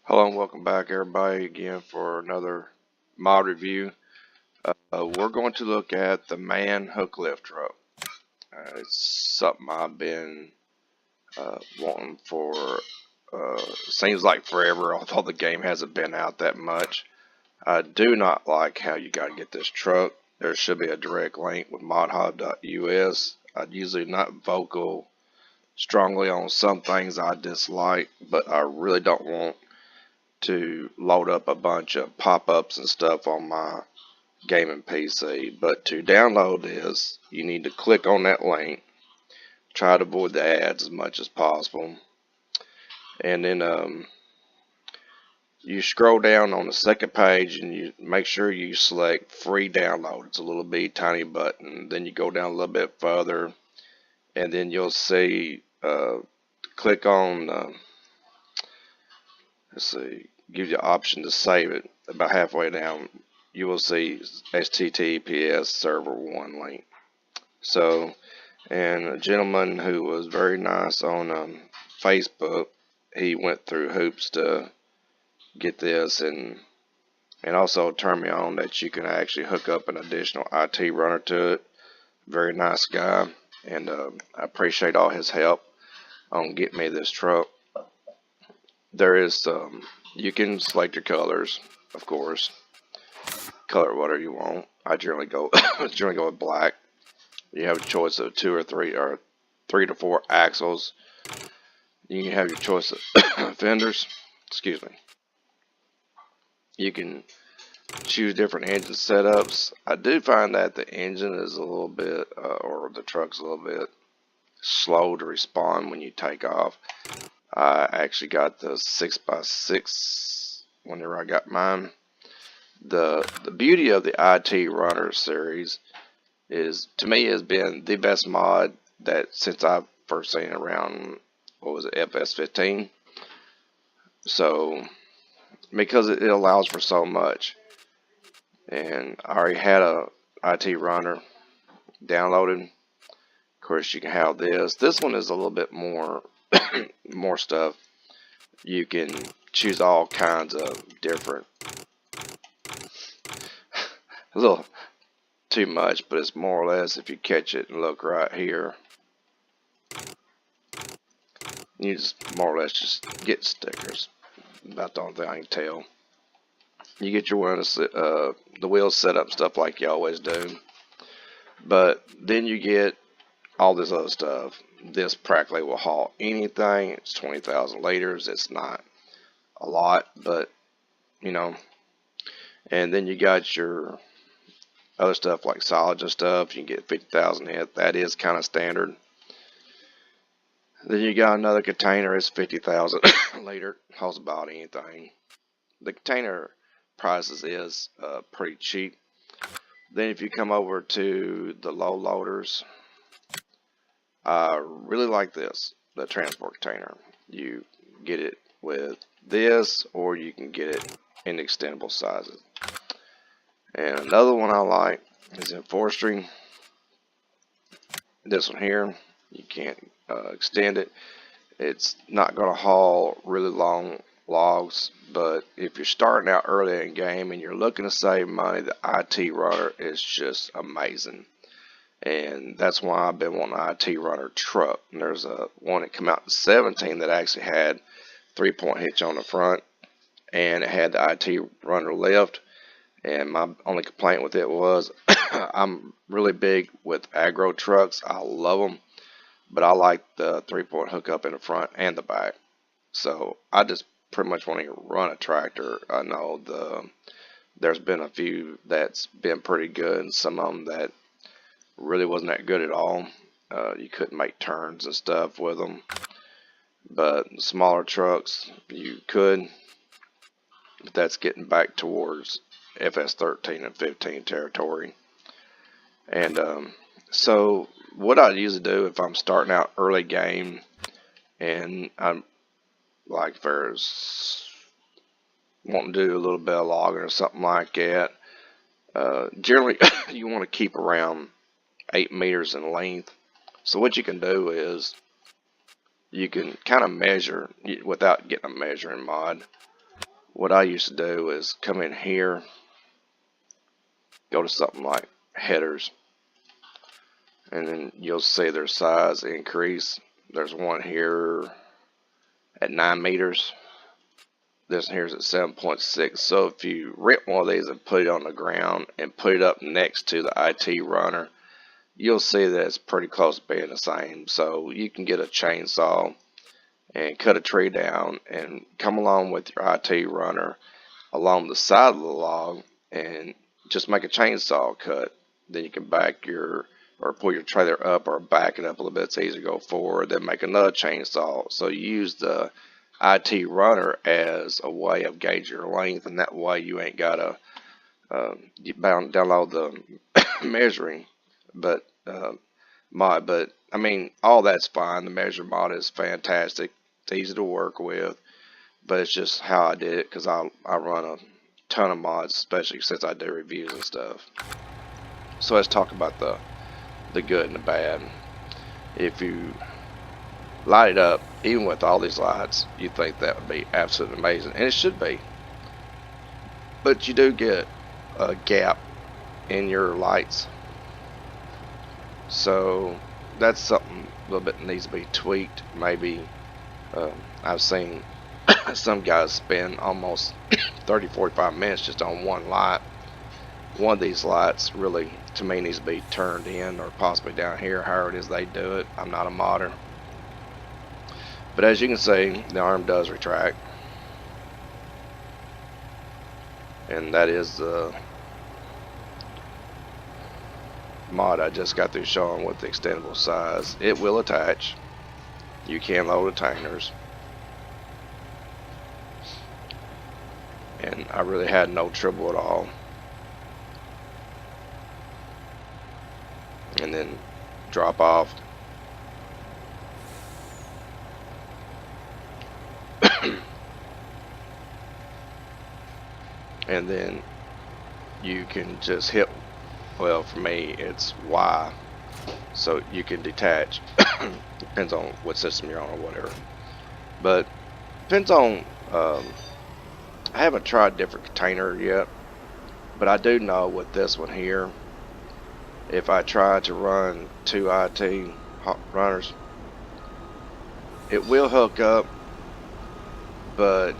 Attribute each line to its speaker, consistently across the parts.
Speaker 1: Hello and welcome back everybody again for another mod review. We're going to look at the man hook lift truck. It's something I've been wanting for seems like forever, although the game hasn't been out that much. I do not like how you gotta get this truck. There should be a direct link with modhub.us. I'm usually not vocal strongly on some things I dislike, but I really don't want to load up a bunch of pop-ups and stuff on my gaming PC. But to download this, you need to click on that link, try to avoid the ads as much as possible, and then you scroll down on the second page and you make sure you select free download. It's a little bitty tiny button. Then you go down a little bit further and then you'll see click on let's see, gives you the option to save it. About halfway down you will see HTTPS server 1 link. So, and a gentleman who was very nice on Facebook, he went through hoops to get this and also turn me on that you can actually hook up an additional IT runner to it. Very nice guy, and I appreciate all his help on getting me this truck. There is you can select your colors, of course. Color whatever you want. I generally go with black. You have a choice of 2 or 3 or 3 to 4 axles. You can have your choice of fenders. Excuse me. You can choose different engine setups. I do find that the engine is a little bit, or the truck's a little bit slow to respond when you take off. I actually got the 6x6 whenever I got mine. The beauty of the IT Runner series is, to me, has been the best mod that since I've first seen it around, what was it, FS19. So, because it allows for so much. And I already had a IT Runner downloaded. Of course, you can have this. This one is a little bit more more stuff. You can choose all kinds of different, a little too much, but it's more or less, if you catch it and look right here, you just more or less just get stickers. About the only thing I can tell. You get your the wheels set up and stuff like you always do, but then you get all this other stuff. This practically will haul anything. It's 20,000 liters. It's not a lot, but you know. And then you got your other stuff like solids and stuff. You can get 50,000 hit. That is kind of standard. Then you got another container. It's 50,000 liter. Hauls about anything. The container prices is pretty cheap. Then if you come over to the low loaders, I really like this, the transport container. You get it with this, or you can get it in extendable sizes. And another one I like is in forestry. This one here, you can't extend it. It's not going to haul really long logs, but if you're starting out early in the game and you're looking to save money, the IT Runner is just amazing. And that's why I've been wanting an IT Runner truck. And there's a one that came out in 17 that actually had 3-point hitch on the front, and it had the IT Runner lift. And my only complaint with it was I'm really big with aggro trucks. I love them, but I like the 3-point hookup in the front and the back. So I just pretty much want to run a tractor. I know there's been a few that's been pretty good, and some of them that really wasn't that good at all. You couldn't make turns and stuff with them, but the smaller trucks you could. But that's getting back towards FS13 and 15 territory. And so what I usually do if I'm starting out early game and I'm like, if there's wanting to do a little bit of logging or something like that, generally you want to keep around 8 meters in length. So what you can do is you can kind of measure without getting a measuring mod. what I used to do is come in here, go to something like headers, and then you'll see their size increase. There's one here at 9 meters. This here's at 7.6. So if you rip one of these and put it on the ground and put it up next to the IT runner, you'll see that it's pretty close to being the same. So you can get a chainsaw and cut a tree down and come along with your IT runner along the side of the log and just make a chainsaw cut. Then you can back your or pull your trailer up or back it up a little bit. It's easier to go forward. Then make another chainsaw. So you use the IT runner as a way of gauging your length, and that way you ain't gotta download the measuring mod. But I mean, all that's fine. The measure mod is fantastic. It's easy to work with, but it's just how I did it because I run a ton of mods, especially since I do reviews and stuff. So let's talk about the good and the bad. If you light it up, even with all these lights, you think that would be absolutely amazing, and it should be. But you do get a gap in your lights, so that's something a little bit needs to be tweaked. Maybe I've seen some guys spend almost 30-45 minutes just on one light. One of these lights really, to me, needs to be turned in, or possibly down here, however it is they do it. I'm not a modder. But as you can see, the arm does retract. And that is the mod I just got through showing with the extendable size. It will attach. You can load retainers. And I really had no trouble at all. And then drop off. And then you can just hit, well, for me it's Y, so you can detach. Depends on what system you're on or whatever, but depends on I haven't tried a different container yet, but I do know with this one here, if I try to run 2 IT runners, it will hook up, but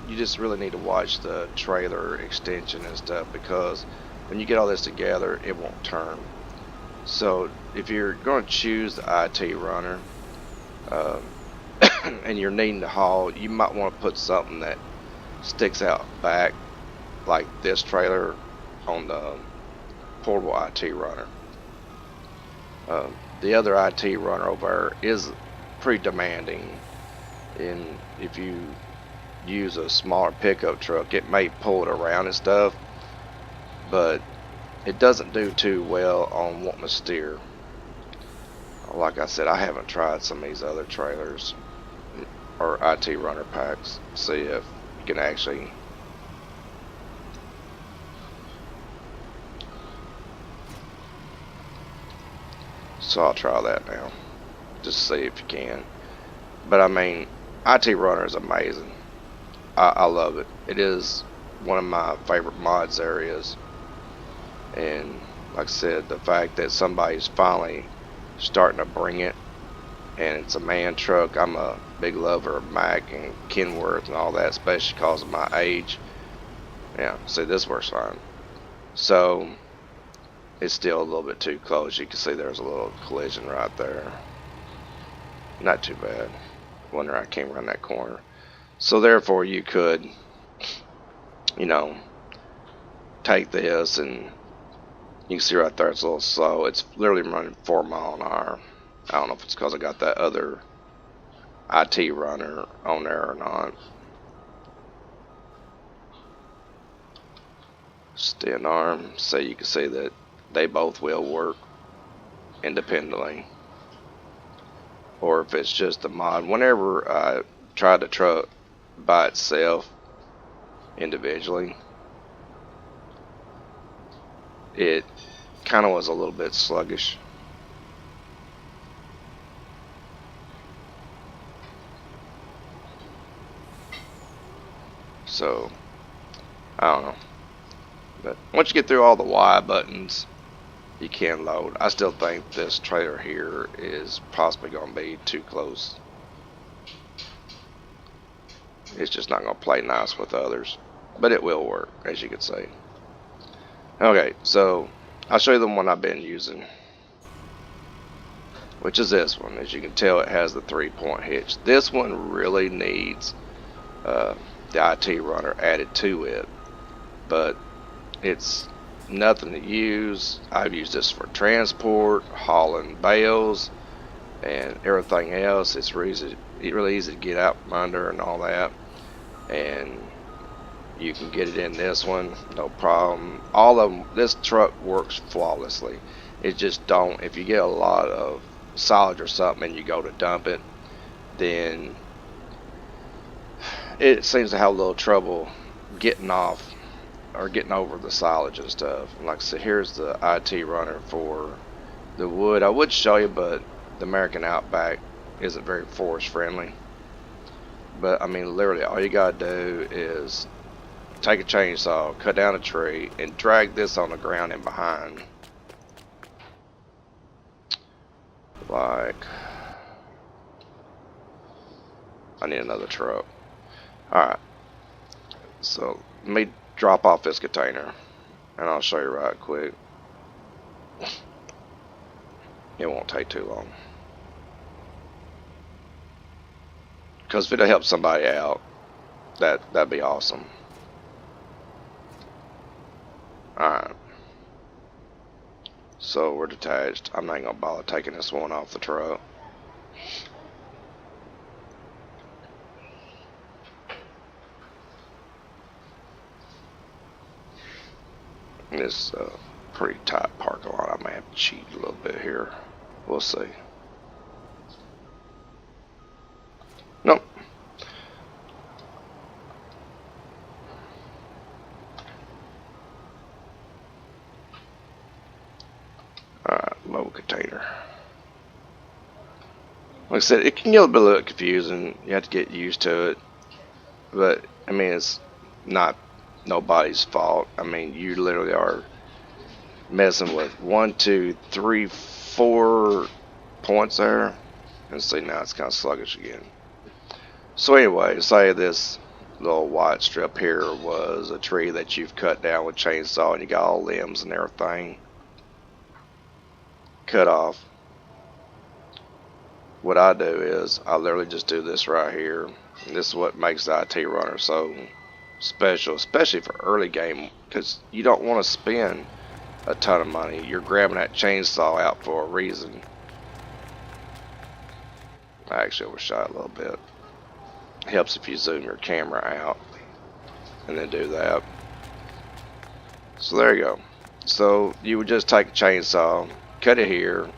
Speaker 1: you just really need to watch the trailer extension and stuff, because when you get all this together, it won't turn. So if you're going to choose the IT runner and you're needing to haul, you might want to put something that sticks out back, like this trailer on the portable IT runner. The other IT runner over there is pretty demanding, and if you use a smaller pickup truck, it may pull it around and stuff, but it doesn't do too well on wanting to steer. Like I said, I haven't tried some of these other trailers or IT runner packs to see if you can actually so I'll try that now just to see if you can. But I mean, IT runner is amazing. I love it. It is one of my favorite mods areas, and like I said, the fact that somebody's finally starting to bring it, and it's a man truck. I'm a big lover of Mack and Kenworth and all that, especially because of my age. Yeah, see, this works fine. So it's still a little bit too close. You can see there's a little collision right there. Not too bad. Wonder I came around that corner. So therefore you could, you know, take this, and you can see right there it's a little slow. It's literally running 4 miles an hour. I don't know if it's because I got that other IT runner on there or not. Stand arm, so you can see that they both will work independently. Or if it's just a mod. Whenever I tried the truck by itself individually, it kind of was a little bit sluggish. So I don't know, but once you get through all the Y buttons, you can load. I still think this trailer here is possibly going to be too close. It's just not going to play nice with others, but it will work, as you can see. Okay, so I'll show you the one I've been using, which is this one. As you can tell, it has the 3-point hitch. This one really needs the IT runner added to it, but it's nothing to use. I've used this for transport, hauling bales, and everything else. It's really easy to get out from under and all that, and you can get it in this one, no problem. All of them, this truck works flawlessly. It just don't, if you get a lot of solid or something and you go to dump it, then it seems to have a little trouble getting off or getting over the silage and stuff. And like I said, here's the IT runner for the wood. I would show you, but the American Outback isn't very forest friendly. But I mean, literally all you gotta do is take a chainsaw, cut down a tree, and drag this on the ground in behind. Like, I need another truck. Alright, so let me drop off this container, and I'll show you right quick. It won't take too long. Because if it'll help somebody out, that'd be awesome. Alright. So we're detached. I'm not gonna bother taking this one off the truck. This pretty tight parking lot. I may have to cheat a little bit here. We'll see. Nope. Alright, mobile container. Like I said, it can get a little confusing. You have to get used to it. But, I mean, it's not nobody's fault. I mean, you literally are messing with 1, 2, 3, 4 points there. And see, now it's kind of sluggish again. So anyway, say this little white strip here was a tree that you've cut down with chainsaw and you got all limbs and everything cut off. What I do is I literally just do this right here. And this is what makes the IT runner so special, especially for early game, because you don't want to spend a ton of money. You're grabbing that chainsaw out for a reason. I actually overshot a little bit. It helps if you zoom your camera out and then do that. So there you go. So you would just take a chainsaw, cut it here,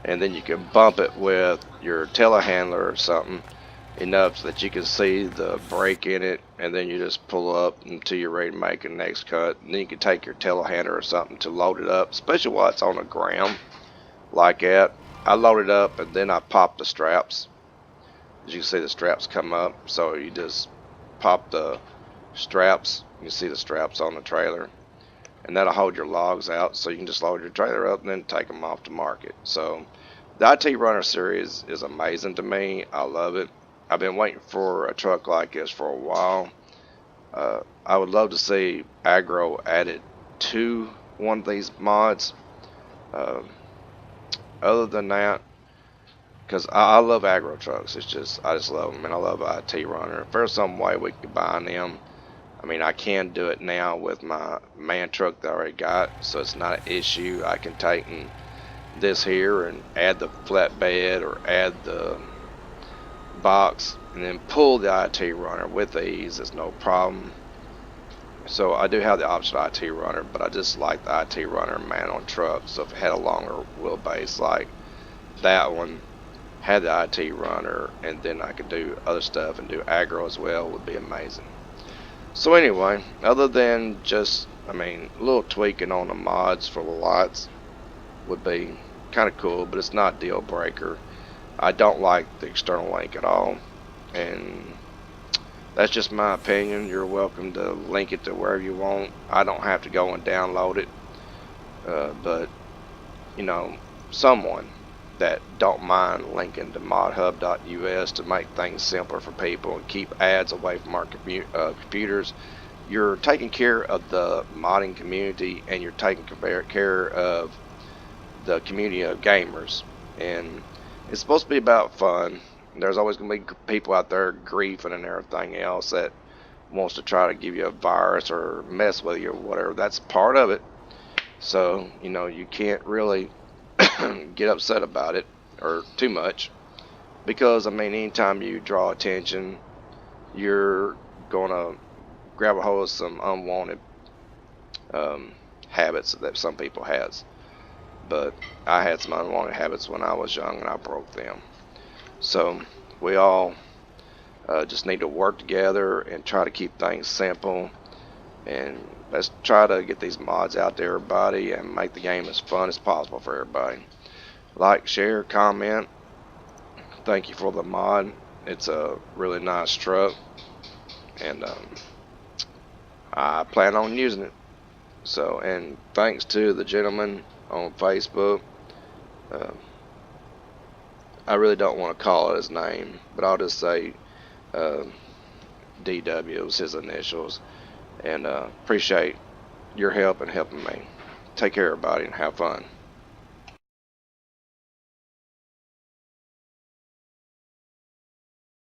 Speaker 1: and then you can bump it with your telehandler or something enough so that you can see the break in it, and then you just pull up until you're ready to make the next cut. And then you can take your telehandler or something to load it up, especially while it's on the ground like that. I load it up and then I pop the straps. As you can see, the straps come up, so you just pop the straps. You can see the straps on the trailer, and that'll hold your logs out, so you can just load your trailer up and then take them off to market. So the IT Runner series is amazing to me. I love it. I've been waiting for a truck like this for a while. I would love to see Agro added to one of these mods. Other than that, because I love Agro trucks, I just love them, and I love IT Runner. If there's some way we could combine them, I mean, I can do it now with my man truck that I already got, so it's not an issue. I can take this here and add the flatbed or add the box and then pull the IT Runner with ease. It's no problem. So I do have the option of IT Runner, but I just like the IT Runner man on truck. So if it had a longer wheelbase like that one had the IT Runner, and then I could do other stuff and do Agro as well, would be amazing. So anyway, other than just, I mean, a little tweaking on the mods for the lights would be kind of cool, but it's not a deal breaker. I don't like the external link at all, and That's just my opinion. You're welcome to link it to wherever you want. I don't have to go and download it. But you know, someone that don't mind linking to modhub.us to make things simpler for people and keep ads away from our computers, you're taking care of the modding community and you're taking care of the community of gamers. And it's supposed to be about fun. There's always going to be people out there griefing and everything else that wants to try to give you a virus or mess with you or whatever. That's part of it. So, you can't really get upset about it or too much because, I mean, anytime you draw attention, you're going to grab a hold of some unwanted um, habits that some people has. But I had some unwanted habits when I was young and I broke them. So we all just need to work together and try to keep things simple. And let's try to get these mods out to everybody and make the game as fun as possible for everybody. Like, share, comment. Thank you for the mod. It's a really nice truck, and I plan on using it. So, and thanks to the gentleman on Facebook. Uh, I really don't want to call it his name, but I'll just say uh, DW was his initials. And appreciate your help and helping me. Take care, everybody, and have fun.